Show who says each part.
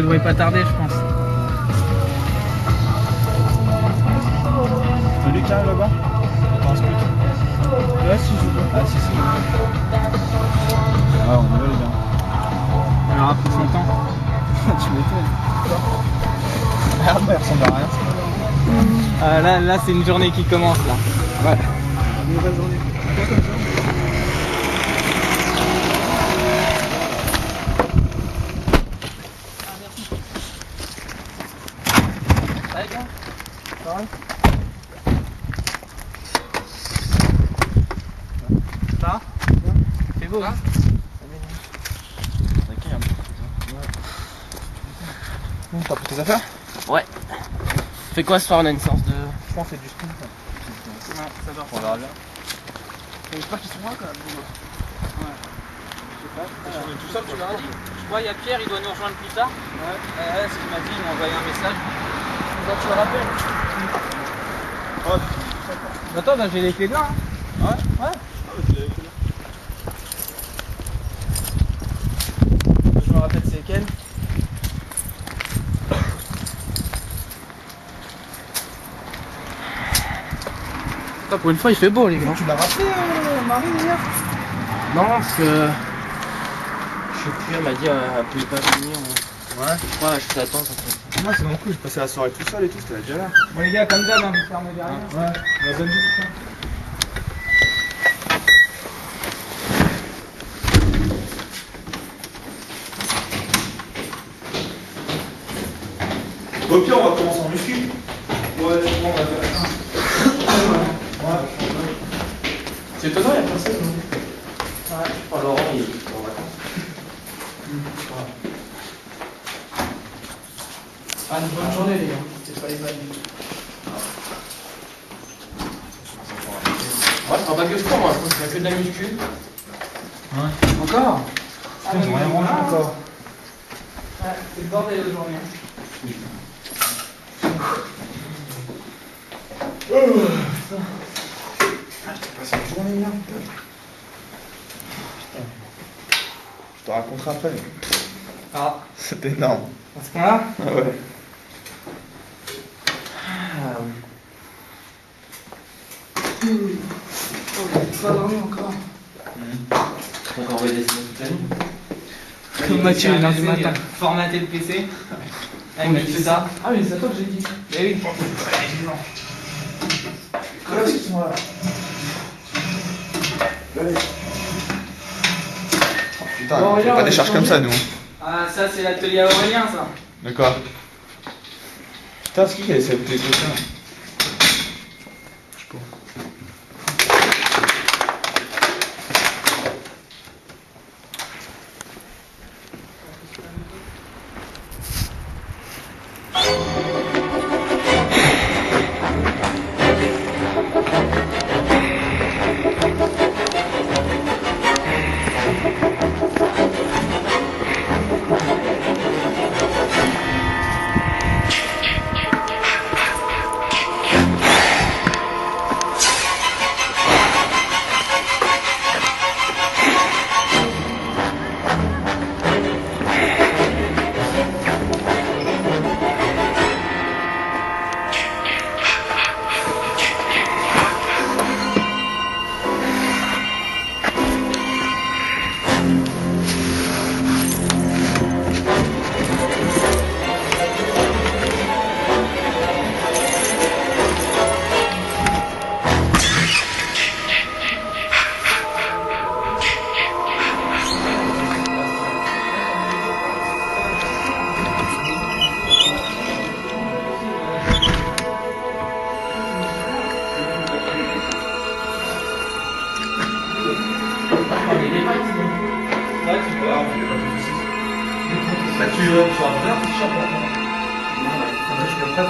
Speaker 1: devrait pas tarder, je pense.
Speaker 2: Celui qui arrive là-bas? Dans ce truc. Là, si je vois. Ah, si, si. Ah, on y va, les gars.
Speaker 1: On aura pris son temps.
Speaker 2: Tu m'étonnes. Merde, il ressemble à rien.
Speaker 1: Là c'est une journée qui commence là.
Speaker 2: Ouais.
Speaker 3: Une nouvelle journée. Quoi comme ça?
Speaker 1: Ça va les gars? Ça va? Ça va? C'est beau hein?
Speaker 2: T'as pris tes affaires?
Speaker 1: Ouais. Fais quoi ce soir? On a une séance de...
Speaker 2: Je pense que c'est du sprint.
Speaker 1: Ouais, ça va.
Speaker 2: On verra bien.
Speaker 3: J'espère qu'ils sont là quand même.
Speaker 1: Ouais.
Speaker 2: On est tout seul,
Speaker 1: Tu leur as dit? Je crois il y a Pierre, il doit nous rejoindre plus tard. Ouais. Ce qu'il m'a dit, il m'a envoyé un message.
Speaker 3: Donc tu le rappelles.
Speaker 1: Attends, j'ai les clés de là. Hein.
Speaker 2: Ouais.
Speaker 1: Ouais.
Speaker 3: Je me rappelle c'est quel.
Speaker 1: Pour une fois, il fait beau, les gars.
Speaker 3: Tu l'as rappelé, Marie, hier?
Speaker 1: Non, parce que. Je sais plus, elle m'a dit, elle pouvait pas venir.
Speaker 2: Ouais.
Speaker 1: Ouais, je t'attends.
Speaker 2: Moi, c'est mon coup, j'ai passé la soirée tout seul et tout, c'était déjà là.
Speaker 1: Bon, les gars, comme d'hab, vous fermez derrière.
Speaker 2: Ouais, la zone du Au pire, on va commencer en muscu. Ouais, je crois, on va faire ça. Ouais. C'est étonnant, il n'y a personne.
Speaker 1: Ouais, je crois Laurent, il est en vacances.
Speaker 3: Ah, une bonne journée, les gars. C'était pas les balles.
Speaker 1: Ouais, je prends pas que sport, moi. Je pense qu'il y a que de la muscu.
Speaker 2: Ouais.
Speaker 1: Encore?
Speaker 2: Putain, j'ai rien mangé encore.
Speaker 1: Ouais, c'est le bordel aujourd'hui.
Speaker 2: J'ai passé une journée hier, putain. Je te raconterai après.
Speaker 1: Ah,
Speaker 2: C'était énorme.
Speaker 1: à ce point-là?
Speaker 2: Ah ouais.
Speaker 1: Oh, j'ai pas dormi encore. Donc on va dessiner toute la nuit. Comme Mathieu, 1h du matin. Formater le PC. Ah, il m'a dit ça.
Speaker 3: Ah, mais c'est à toi que j'ai dit.
Speaker 1: Eh oui.
Speaker 3: Voilà, ils sont là. Allez.
Speaker 2: Putain,
Speaker 3: Bon,
Speaker 2: on fait
Speaker 3: regarde,
Speaker 2: pas des charges comme ça, nous.
Speaker 1: Ah, ça, c'est l'atelier Aurélien, ça.
Speaker 2: D'accord. Putain, c'est qui a laissé tes trucs là? Je sais pas.
Speaker 3: Bah, tu vas faire un t-shirt pour toi. Non, ouais. Je peux pas,